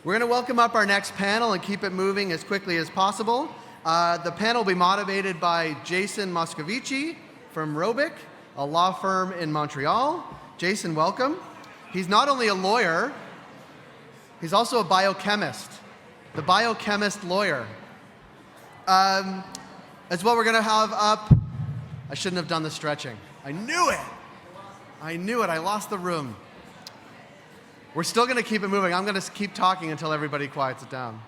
We're going to welcome up our next panel and keep it moving as quickly as possible. The panel will be moderated by Jason Moscovici from Robic, a law firm in Montreal. Jason, welcome. He's not only a lawyer, he's also a biochemist, the biochemist lawyer. As well, we're going to have up, I shouldn't have done the stretching. I knew it. I lost the room. We're still going to keep it moving. I'm going to keep talking until everybody quiets it down.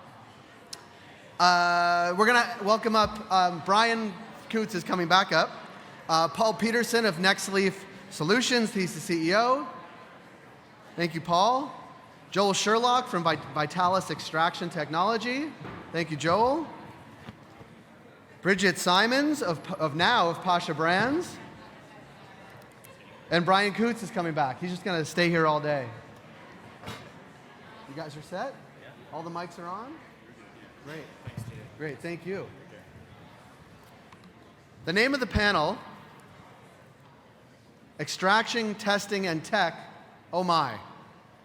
We're going to welcome up, Brian Coots is coming back up. Paul Peterson of NextLeaf Solutions, he's the CEO. Thank you, Paul. Joel Sherlock from Vitalis Extraction Technology. Thank you, Joel. Bridget Simons of Pasha Brands. And Brian Coots is coming back. He's just going to stay here all day. You guys are set? Yeah. All the mics are on? Great. Thanks, Steve. Great, thank you. Okay. The name of the panel, Extraction, Testing, and Tech, oh my.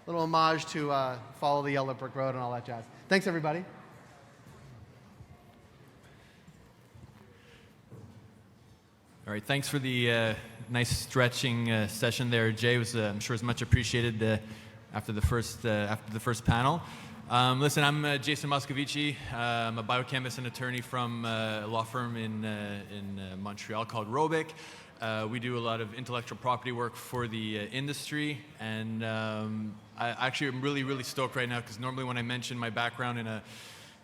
Little homage to Follow the Yellow Brick Road and all that jazz. Thanks, everybody. All right, thanks for the nice stretching session there, Jay. It was, I'm sure, it was much appreciated after the first panel. Listen, I'm Jason Moscovici. I'm a biochemist and attorney from a law firm in Montreal called Robic. We do a lot of intellectual property work for the industry, and I actually am really stoked right now because normally when I mention my background in a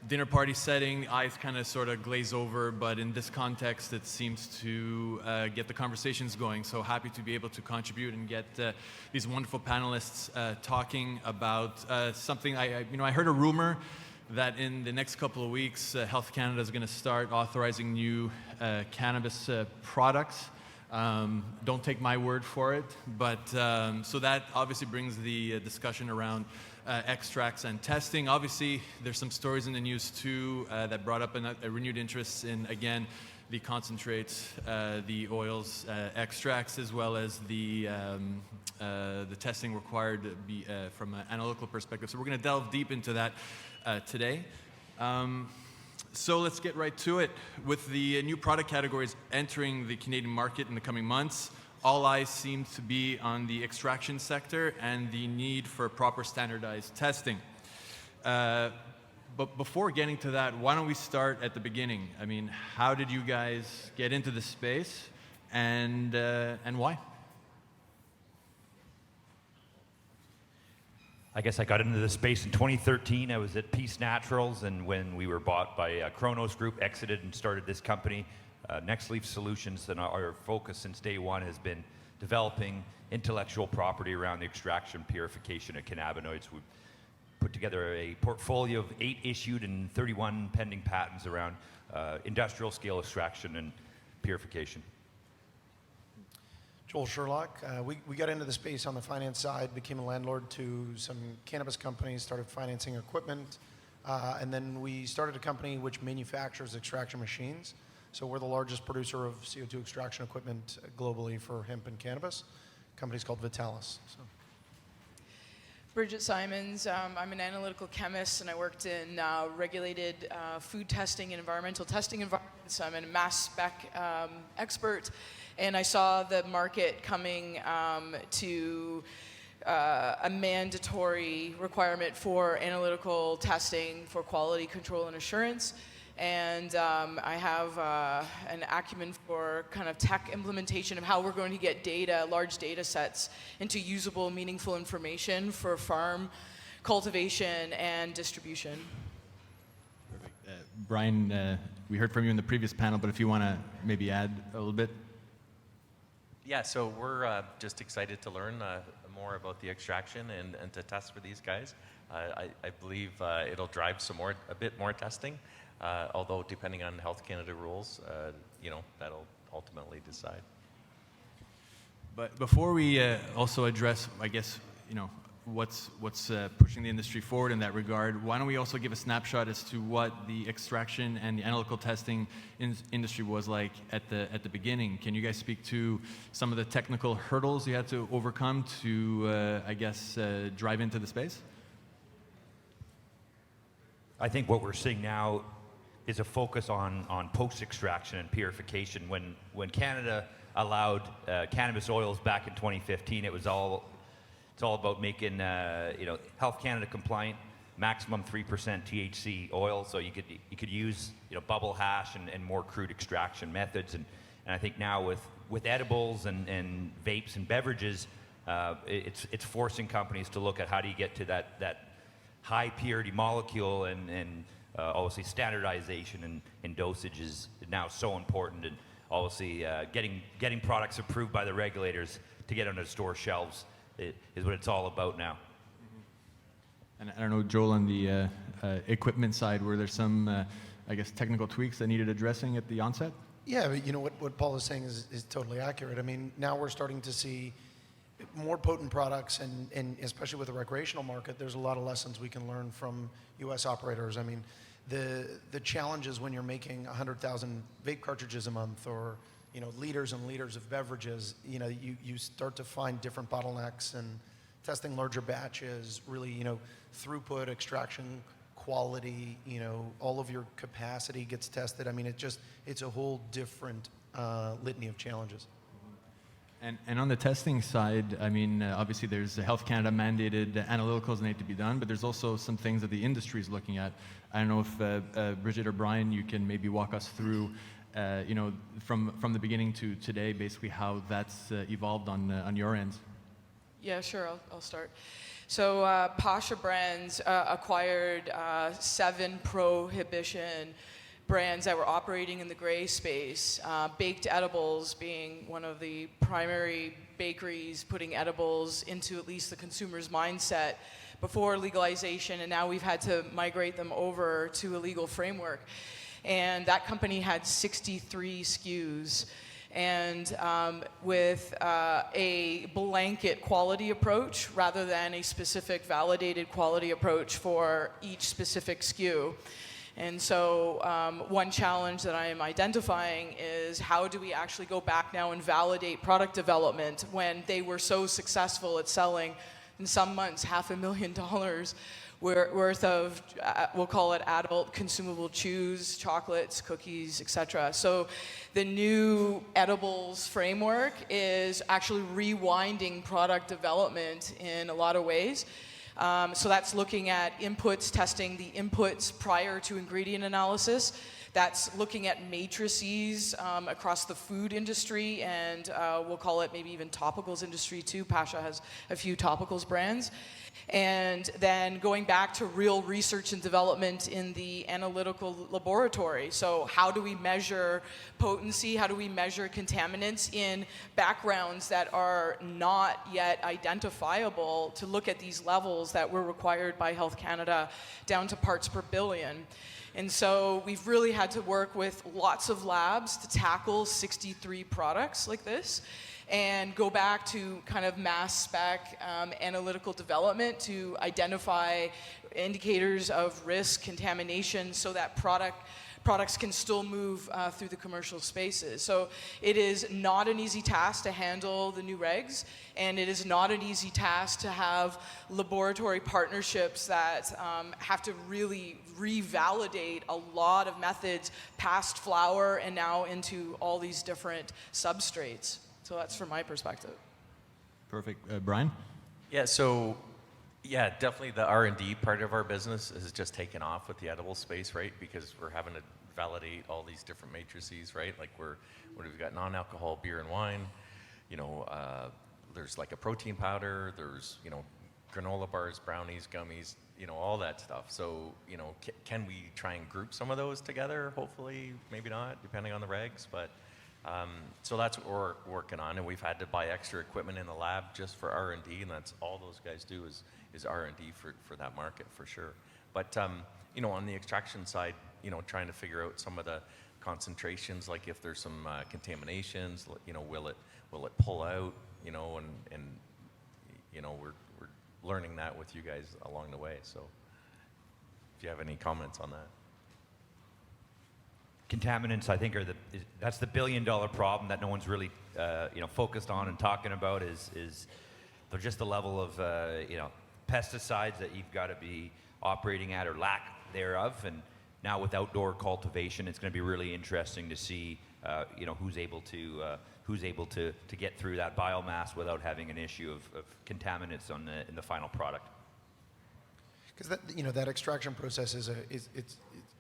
dinner party setting, eyes kind of sort of glaze over, but in this context it seems to get the conversations going. So happy to be able to contribute and get these wonderful panelists talking about something. I heard a rumor that in the next couple of weeks Health Canada is going to start authorizing new cannabis products. Don't take my word for it, but so that obviously brings the discussion around extracts and testing. Obviously, there's some stories in the news too that brought up a renewed interest in, again, the concentrates, the oils, extracts, as well as the testing required from an analytical perspective. So we're going to delve deep into that today. So let's get right to it. With the new product categories entering the Canadian market in the coming months, all eyes seem to be on the extraction sector and the need for proper standardized testing. But before getting to that, why don't we start at the beginning? I mean, how did you guys get into this space, and why? I guess I got into the space in 2013. I was at Peace Naturals, and when we were bought by Kronos Group, exited and started this company, NextLeaf Solutions, and our focus since day one has been developing intellectual property around the extraction, purification of cannabinoids. We've put together a portfolio of 8 issued and 31 pending patents around industrial scale extraction and purification. Joel Sherlock. We got into the space on the finance side, became a landlord to some cannabis companies, started financing equipment, and then we started a company which manufactures extraction machines. So we're the largest producer of CO2 extraction equipment globally for hemp and cannabis. The company's called Vitalis. So. Bridget Simons. I'm an analytical chemist, and I worked in regulated food testing and environmental testing environments. I'm a mass spec expert, and I saw the market coming to a mandatory requirement for analytical testing for quality control and assurance. And I have an acumen for kind of tech implementation of how we're going to get data, large data sets, into usable, meaningful information for farm cultivation and distribution. Perfect. Brian, we heard from you in the previous panel, but if you want to maybe add a little bit. Yeah, so we're just excited to learn more about the extraction and to test for these guys. I believe it'll drive a bit more testing. Although depending on Health Canada rules, that'll ultimately decide. But before we also address, I guess, what's pushing the industry forward in that regard, why don't we also give a snapshot as to what the extraction and the analytical testing industry was like at the beginning? Can you guys speak to some of the technical hurdles you had to overcome to, drive into the space? I think what we're seeing now is a focus on post-extraction and purification. When Canada allowed cannabis oils back in 2015, it's all about making Health Canada compliant, maximum 3% THC oil. So you could use bubble hash and more crude extraction methods. And I think now with edibles and vapes and beverages, it's forcing companies to look at how do you get to that high purity molecule, and obviously standardization and dosage is now so important, and obviously getting products approved by the regulators to get onto store shelves is what it's all about now. And I don't know, Joel, on the equipment side, were there some, I guess, technical tweaks that needed addressing at the onset? Yeah, but what Paul is saying is totally accurate. I mean, now we're starting to see more potent products, and especially with the recreational market, there's a lot of lessons we can learn from U.S. operators. I mean, the challenges when you're making 100,000 vape cartridges a month, or liters and liters of beverages, you start to find different bottlenecks, and testing larger batches, really, throughput, extraction, quality, all of your capacity gets tested. I mean, it's a whole different litany of challenges. And on the testing side, I mean, obviously there's Health Canada mandated analyticals that need to be done, but there's also some things that the industry is looking at. I don't know if Bridget or Brian, you can maybe walk us through, from the beginning to today, basically how that's evolved on your end. Yeah, sure, I'll start. So Pasha Brands acquired 7 prohibition brands that were operating in the gray space, baked edibles being one of the primary bakeries putting edibles into at least the consumer's mindset before legalization, and now we've had to migrate them over to a legal framework. And that company had 63 SKUs. And with a blanket quality approach rather than a specific validated quality approach for each specific SKU. And so one challenge that I am identifying is how do we actually go back now and validate product development when they were so successful at selling, in some months, $500,000 worth of, we'll call it adult consumable chews, chocolates, cookies, etc. So the new edibles framework is actually rewinding product development in a lot of ways. So that's looking at inputs, testing the inputs prior to ingredient analysis. That's looking at matrices across the food industry, and we'll call it maybe even topicals industry too. Pasha has a few topicals brands. And then going back to real research and development in the analytical laboratory. So how do we measure potency? How do we measure contaminants in backgrounds that are not yet identifiable to look at these levels that were required by Health Canada down to parts per billion? And so we've really had to work with lots of labs to tackle 63 products like this, and go back to kind of mass spec analytical development to identify indicators of risk, contamination, so that products can still move through the commercial spaces. So it is not an easy task to handle the new regs, and it is not an easy task to have laboratory partnerships that have to really revalidate a lot of methods past flower and now into all these different substrates. So that's from my perspective. Perfect. Brian? Yeah, so definitely the R&D part of our business has just taken off with the edible space, right? Because we're having to validate all these different matrices, right? Like we've got non-alcohol beer and wine, there's like a protein powder, there's, granola bars, brownies, gummies, all that stuff. So, can we try and group some of those together? Hopefully, maybe not, depending on the regs, but so that's what we're working on, and we've had to buy extra equipment in the lab just for R&D, and that's all those guys do is R&D for that market for sure. But on the extraction side, trying to figure out some of the concentrations, like if there's some contaminations, will it pull out, and we're learning that with you guys along the way. So if you have any comments on that. Contaminants, I think, that's the billion-dollar problem that no one's really, focused on and talking about is they're just the level of, pesticides that you've got to be operating at, or thereof. And now with outdoor cultivation, it's going to be really interesting to see, who's able to get through that biomass without having an issue of contaminants in the final product. Because that extraction process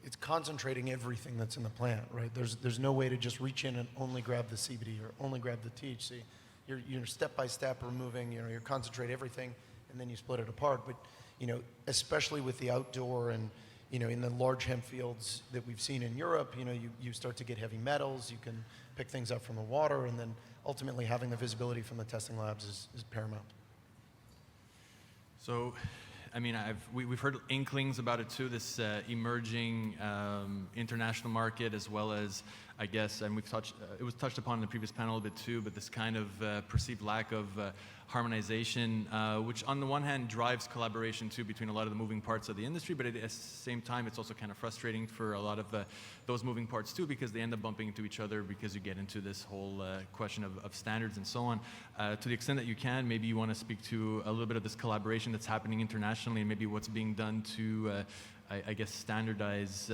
it's concentrating everything that's in the plant, right? There's no way to just reach in and only grab the CBD or only grab the THC. You're step by step removing, you concentrate everything, and then you split it apart. But especially with the outdoor and in the large hemp fields that we've seen in Europe, you start to get heavy metals. You can pick things up from the water, and then ultimately having the visibility from the testing labs is paramount. So, I mean, we've heard inklings about it too, this emerging international market, as well as, I guess, and it was touched upon in the previous panel a bit too, but this kind of perceived lack of harmonization, which on the one hand drives collaboration too between a lot of the moving parts of the industry, but at the same time it's also kind of frustrating for a lot of those moving parts too, because they end up bumping into each other because you get into this whole question of standards and so on. To the extent that you can, maybe you want to speak to a little bit of this collaboration that's happening internationally, and maybe what's being done to, I guess, standardize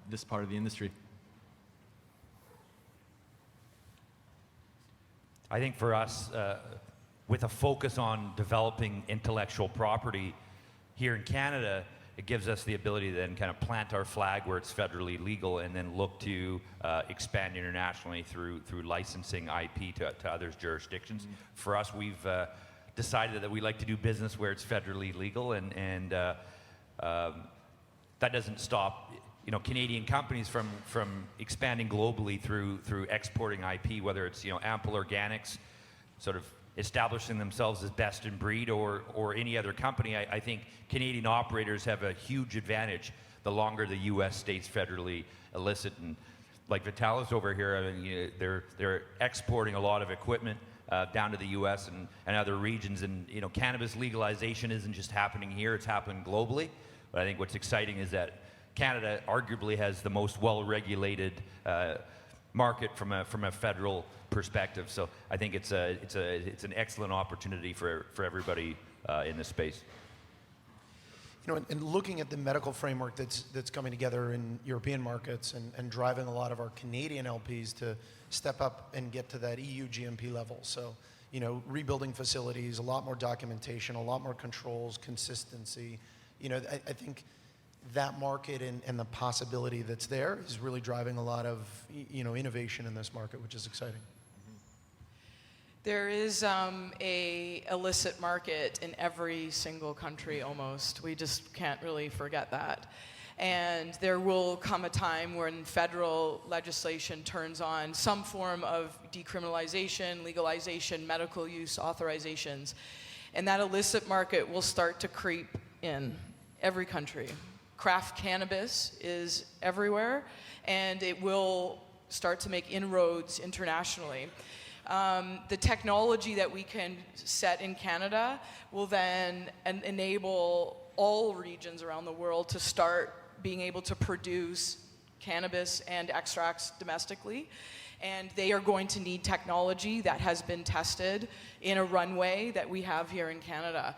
this part of the industry. I think for us, with a focus on developing intellectual property here in Canada, it gives us the ability to then kind of plant our flag where it's federally legal and then look to expand internationally through licensing IP to other jurisdictions. Mm-hmm. For us, we've decided that we like to do business where it's federally legal, and that doesn't stop Canadian companies from expanding globally through exporting IP, whether it's Ample Organics, sort of establishing themselves as best in breed, or any other company. I think Canadian operators have a huge advantage the longer the U.S. stays federally illicit. And like Vitalis over here, I mean, they're exporting a lot of equipment down to the U.S. and other regions. And cannabis legalization isn't just happening here; it's happening globally. But I think what's exciting is that Canada arguably has the most well-regulated market from a federal perspective. So I think it's an excellent opportunity for everybody in this space. And looking at the medical framework that's coming together in European markets and driving a lot of our Canadian LPs to step up and get to that EU GMP level. So, rebuilding facilities, a lot more documentation, a lot more controls, consistency. I think that market and the possibility that's there is really driving a lot of innovation in this market, which is exciting. There is a illicit market in every single country almost. We just can't really forget that. And there will come a time when federal legislation turns on some form of decriminalization, legalization, medical use authorizations. And that illicit market will start to creep in every country. Craft cannabis is everywhere, and it will start to make inroads internationally. The technology that we can set in Canada will then enable all regions around the world to start being able to produce cannabis and extracts domestically. And they are going to need technology that has been tested in a runway that we have here in Canada.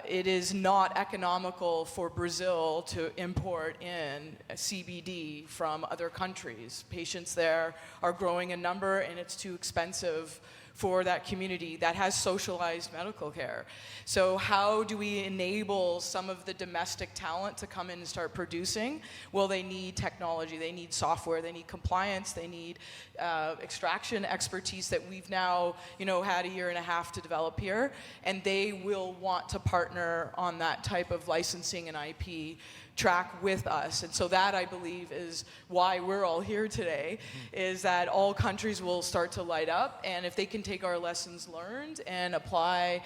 It is not economical for Brazil to import in CBD from other countries. Patients there are growing in number, and it's too expensive for that community that has socialized medical care. So how do we enable some of the domestic talent to come in and start producing? Well, they need technology, they need software, they need compliance, they need extraction expertise that we've now, had a year and a half to develop here, and they will want to partner on that type of licensing and IP track with us. And so that, I believe, is why we're all here today, is that all countries will start to light up, and if they can take our lessons learned and apply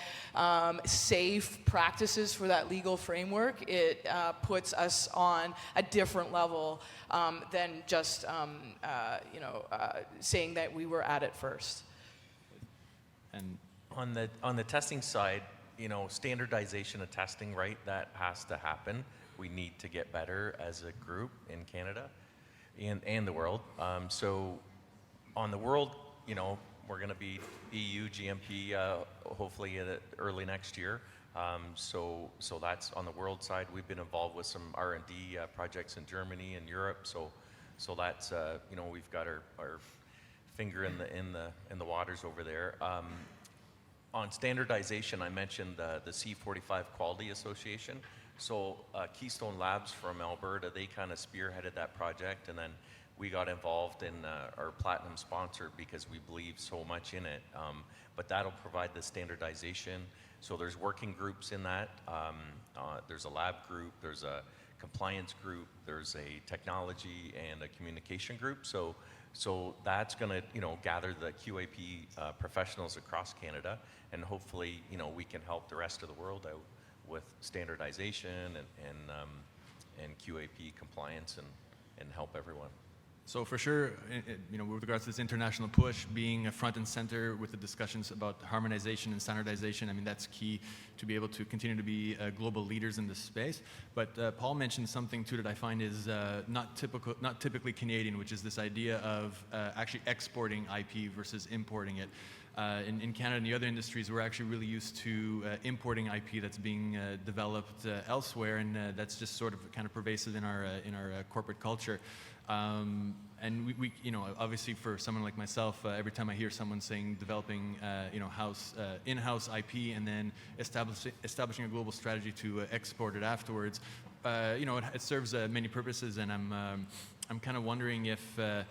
safe practices for that legal framework, it puts us on a different level than just saying that we were at it first. And on the testing side, standardization of testing, right? That has to happen. We need to get better as a group in Canada and the world. So on the world, we're going to be EU GMP hopefully early next year. So that's on the world side. We've been involved with some R&D projects in Germany and Europe. So that's we've got our finger in the waters over there. On standardization, I mentioned the C45 Quality Association. So Keystone Labs from Alberta, they kind of spearheaded that project, and then we got involved in our platinum sponsor because we believe so much in it. But that'll provide the standardization. So there's working groups in that. There's a lab group, there's a compliance group, there's a technology and a communication group. So that's going to gather the QAP professionals across Canada, and hopefully we can help the rest of the world out with standardization and QAP compliance and help everyone. So for sure, with regards to this international push, being front and center with the discussions about harmonization and standardization, I mean, that's key to be able to continue to be global leaders in this space. But Paul mentioned something too that I find is not typically Canadian, which is this idea of actually exporting IP versus importing it. In Canada and the other industries, we're actually really used to importing IP that's being developed elsewhere, and that's just sort of kind of pervasive in our corporate culture. And we obviously for someone like myself, every time I hear someone saying developing, in-house IP and then establishing a global strategy to export it afterwards, it serves many purposes, and I'm kind of wondering if, to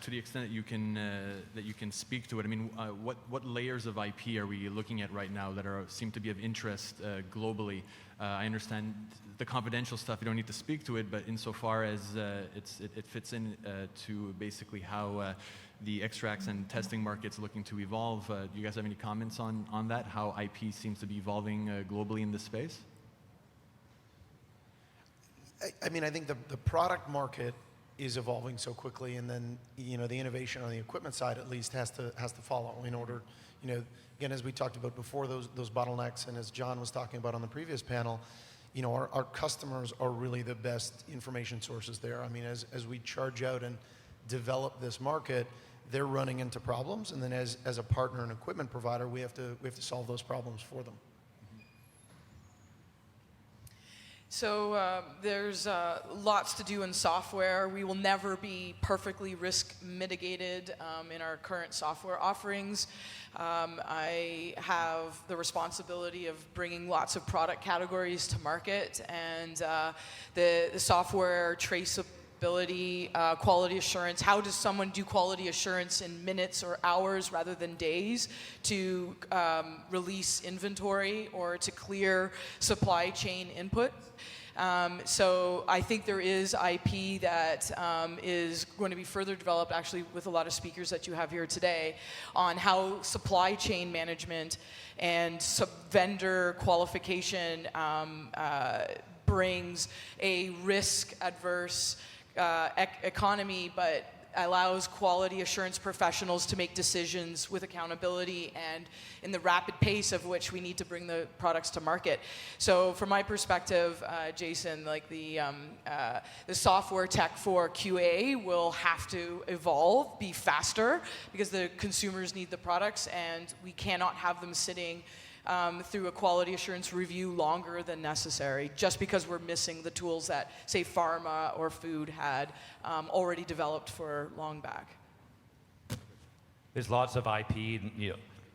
the extent that you can speak to it, I mean, what layers of IP are we looking at right now that seem to be of interest globally? I understand the confidential stuff, you don't need to speak to it, but insofar as it fits in to basically how the extracts and testing market's looking to evolve, do you guys have any comments on that, how IP seems to be evolving globally in this space? I mean, I think the product market is evolving so quickly, and then the innovation on the equipment side at least has to follow in order. Again, as we talked about before, those bottlenecks, and as John was talking about on the previous panel, our customers are really the best information sources there. I mean, as we charge out and develop this market, they're running into problems, and then as a partner and equipment provider, we have to solve those problems for them. So there's lots to do in software. We will never be perfectly risk mitigated in our current software offerings. I have the responsibility of bringing lots of product categories to market, and the software traceability, quality assurance. How does someone do quality assurance in minutes or hours rather than days to release inventory or to clear supply chain input? So I think there is IP that is going to be further developed, actually with a lot of speakers that you have here today, on how supply chain management and vendor qualification brings a risk-adverse economy, but allows quality assurance professionals to make decisions with accountability and in the rapid pace of which we need to bring the products to market. So from my perspective, Jason, like the software tech for QA will have to evolve, be faster, because the consumers need the products, and we cannot have them sitting through a quality assurance review longer than necessary, just because we're missing the tools that, say, pharma or food had already developed for long back. There's lots of IP,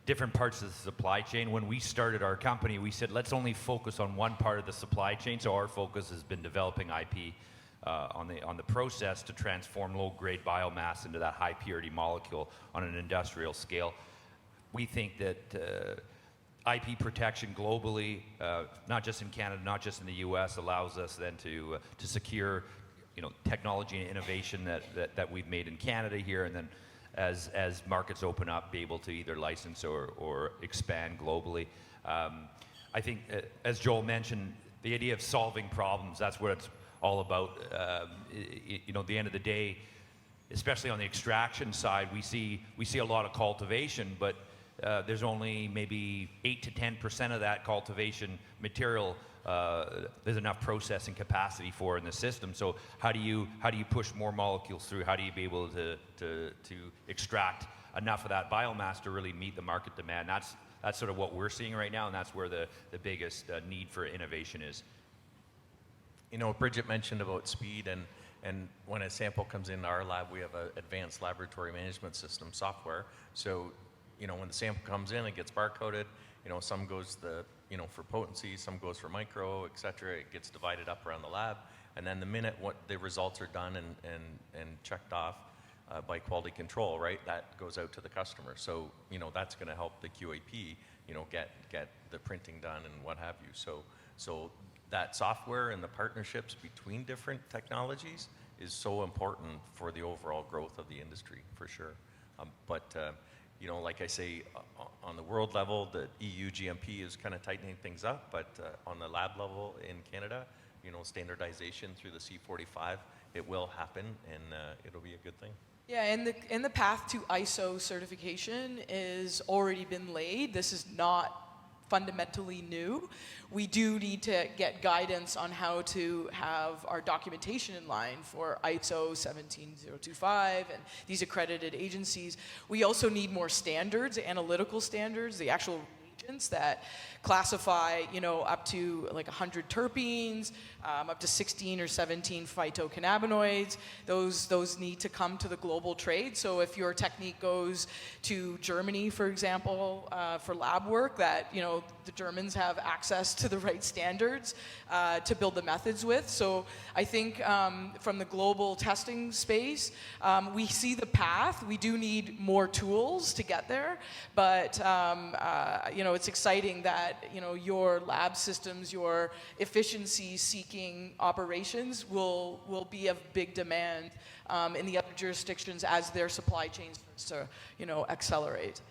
different parts of the supply chain. When we started our company, we said, let's only focus on one part of the supply chain. So our focus has been developing IP on the process to transform low-grade biomass into that high-purity molecule on an industrial scale. We think that IP protection globally, not just in Canada, not just in the U.S., allows us then to secure, technology and innovation that we've made in Canada here, and then as markets open up, be able to either license or expand globally. I think, as Joel mentioned, the idea of solving problems, that's what it's all about. At the end of the day, especially on the extraction side, we see a lot of cultivation, but there's only maybe 8 to 10% of that cultivation material there's enough processing capacity for in the system. So how do you push more molecules through? How do you be able to extract enough of that biomass to really meet the market demand? that's sort of what we're seeing right now, and that's where the biggest need for innovation is. You know, Bridget mentioned about speed, and when a sample comes in our lab, we have an advanced laboratory management system software. So, you know, when the sample comes in, it gets barcoded. You know, some goes for potency, some goes for micro, et cetera. It gets divided up around the lab. And then the minute what the results are done and checked off by quality control, right, that goes out to the customer. So, you know, that's going to help the QAP, you know, get the printing done and what have you. So that software and the partnerships between different technologies is so important for the overall growth of the industry, for sure. You know, like I say, on the world level, the EU GMP is kind of tightening things up, but on the lab level in Canada, you know, standardization through the C45, it will happen, and it'll be a good thing. Yeah, and the path to ISO certification is already been laid. This is not fundamentally new. We do need to get guidance on how to have our documentation in line for ISO 17025 and these accredited agencies. We also need more standards, analytical standards, the actual reagents that classify, you know, up to like 100 terpenes, up to 16 or 17 phytocannabinoids. Those need to come to the global trade. So if your technique goes to Germany, for example, for lab work, that, you know, the Germans have access to the right standards to build the methods with. So I think from the global testing space, we see the path. We do need more tools to get there, but you know, it's exciting that, you know, your lab systems, your efficiency-seeking operations will be of big demand in the other jurisdictions as their supply chains starts to, you know, accelerate.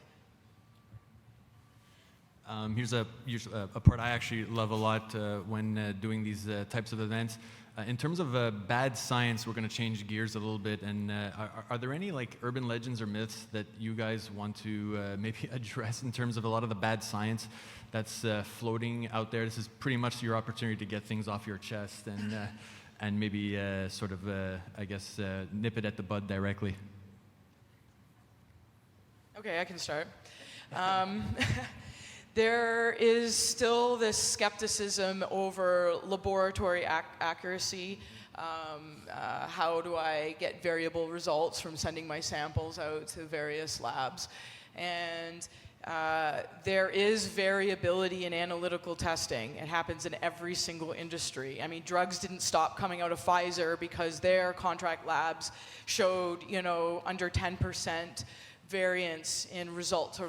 Here's a part I actually love a lot when doing these types of events. In terms of bad science, we're going to change gears a little bit. And are there any like urban legends or myths that you guys want to maybe address in terms of a lot of the bad science that's floating out there? This is pretty much your opportunity to get things off your chest and maybe sort of, I guess, nip it at the bud directly. Okay, I can start. There is still this skepticism over laboratory accuracy. How do I get variable results from sending my samples out to various labs? And there is variability in analytical testing. It happens in every single industry. I mean, drugs didn't stop coming out of Pfizer because their contract labs showed, you know, under 10% variance in results.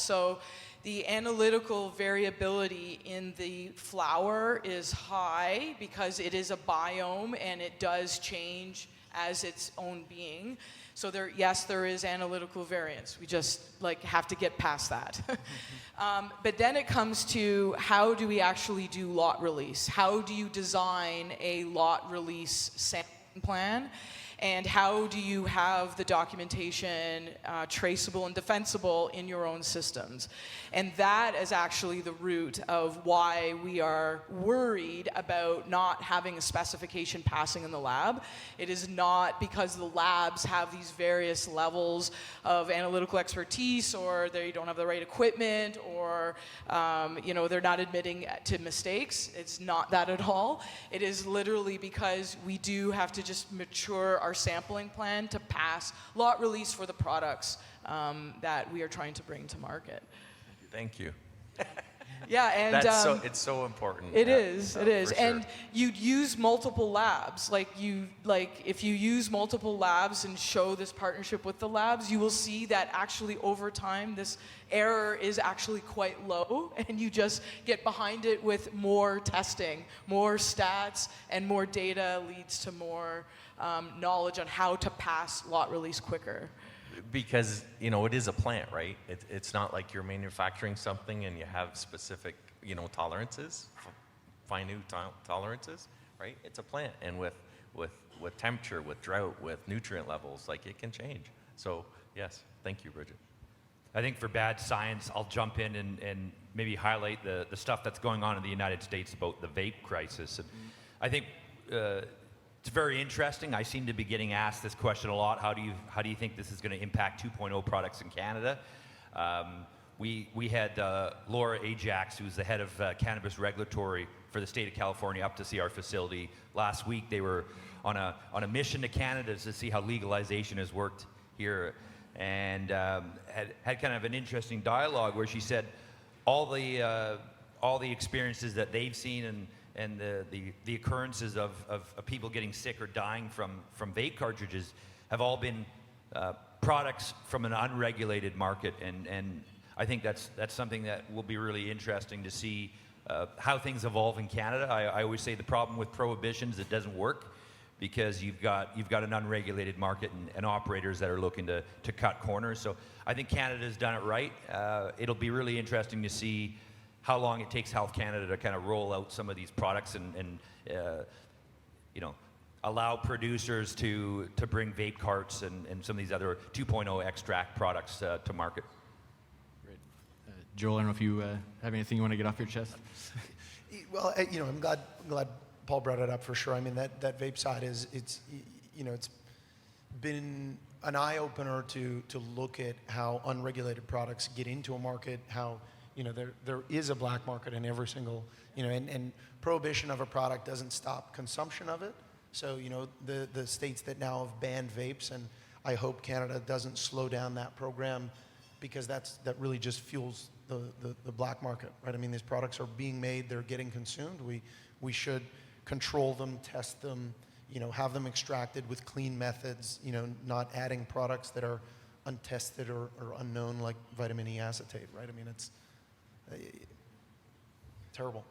So the analytical variability in the flower is high because it is a biome and it does change as its own being. So there is analytical variance. We just have to get past that. But then it comes to how do we actually do lot release? How do you design a lot release sampling plan? And how do you have the documentation traceable and defensible in your own systems? And that is actually the root of why we are worried about not having a specification passing in the lab. It is not because the labs have these various levels of analytical expertise, or they don't have the right equipment, or they're not admitting to mistakes. It's not that at all. It is literally because we do have to just mature our sampling plan to pass lot release for the products that we are trying to bring to market. Thank you. Yeah, and it's so important. It is. For sure. And you'd use multiple labs. If you use multiple labs and show this partnership with the labs, you will see that actually over time this error is actually quite low, and you just get behind it with more testing, more stats, and more data leads to more knowledge on how to pass lot release quicker. Because, it is a plant, right? It's not like you're manufacturing something and you have specific, tolerances, fine tolerances, right? It's a plant, and with temperature, with drought, with nutrient levels, it can change. So, yes, thank you, Bridget. I think for bad science, I'll jump in and maybe highlight the stuff that's going on in the United States about the vape crisis. And I think it's very interesting. I seem to be getting asked this question a lot. How do you think this is going to impact 2.0 products in Canada? we had Laura Ajax, who's the head of cannabis regulatory for the state of California, up to see our facility last week. They were on a mission to Canada to see how legalization has worked here, and had kind of an interesting dialogue where she said all the experiences that they've seen and the occurrences of people getting sick or dying from vape cartridges have all been products from an unregulated market, and I think that's something that will be really interesting to see how things evolve in Canada. I always say the problem with prohibitions, it doesn't work because you've got an unregulated market and operators that are looking to cut corners. So I think Canada's done it right. It'll be really interesting to see how long it takes Health Canada to kind of roll out some of these products and allow producers to bring vape carts and some of these other 2.0 extract products to market. Great. Joel, I don't know if you have anything you want to get off your chest? Well, I'm glad Paul brought it up for sure. I mean, that vape side it's been an eye opener to look at how unregulated products get into a market, how there is a black market in every single and prohibition of a product doesn't stop consumption of it. So the states that now have banned vapes, and I hope Canada doesn't slow down that program, because that really just fuels the black market, right? I mean, these products are being made, they're getting consumed. We should control them, test them, have them extracted with clean methods, not adding products that are untested or unknown, like vitamin E acetate, right? I mean, it's terrible.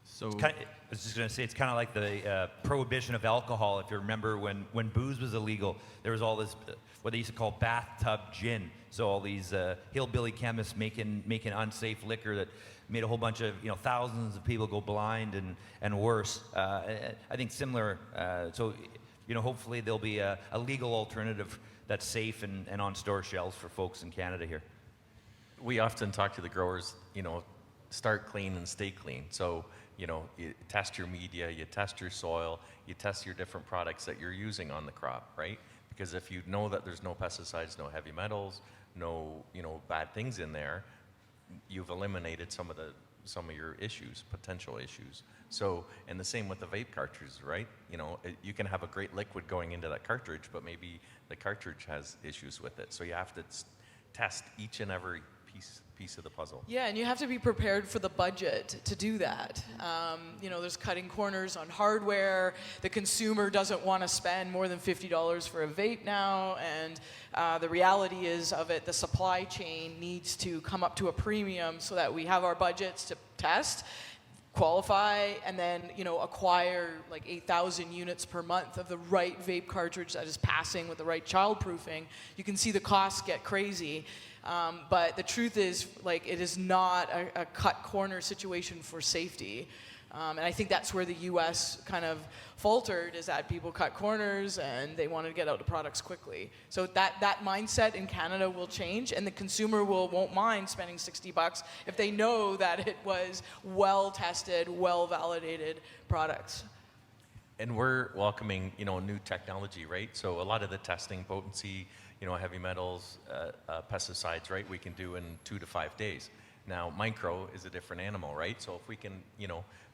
So I was just going to say, it's kind of like the prohibition of alcohol. If you remember when booze was illegal, there was all this, what they used to call bathtub gin. So all these hillbilly chemists making unsafe liquor that made a whole bunch of, thousands of people go blind and worse. I think similar, so hopefully there'll be a legal alternative that's safe and on store shelves for folks in Canada here. We often talk to the growers, start clean and stay clean. So, you test your media, you test your soil, you test your different products that you're using on the crop, right? Because if you know that there's no pesticides, no heavy metals, no, bad things in there, you've eliminated some of your issues, potential issues. So, and the same with the vape cartridges, right? You can have a great liquid going into that cartridge, but maybe the cartridge has issues with it. So you have to test each and every piece of the puzzle. Yeah, and you have to be prepared for the budget to do that. There's cutting corners on hardware. The consumer doesn't want to spend more than $50 for a vape now, and the reality is of it, the supply chain needs to come up to a premium so that we have our budgets to test, qualify, and then acquire like 8,000 units per month of the right vape cartridge that is passing with the right childproofing. You can see the costs get crazy. But the truth is, it is not a cut corner situation for safety. And I think that's where the U.S. kind of faltered, is that people cut corners and they wanted to get out the products quickly. So that mindset in Canada will change, and the consumer won't mind spending $60 if they know that it was well-tested, well-validated products. And we're welcoming, new technology, right? So a lot of the testing, potency, heavy metals, pesticides, right, we can do in 2 to 5 days. Now, micro is a different animal, right? So if we can,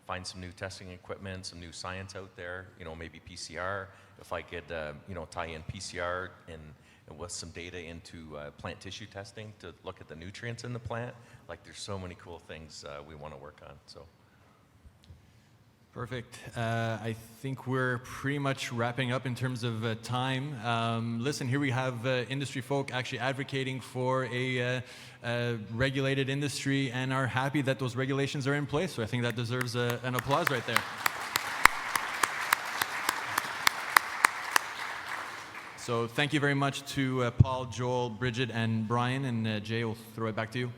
find some new testing equipment, some new science out there, maybe PCR, if I could, tie in PCR and with some data into plant tissue testing to look at the nutrients in the plant, there's so many cool things we want to work on, so. Perfect. I think we're pretty much wrapping up in terms of time. Listen, here we have industry folk actually advocating for a regulated industry and are happy that those regulations are in place. So I think that deserves an applause right there. So thank you very much to Paul, Joel, Bridget, and Brian. And Jay, we'll throw it back to you.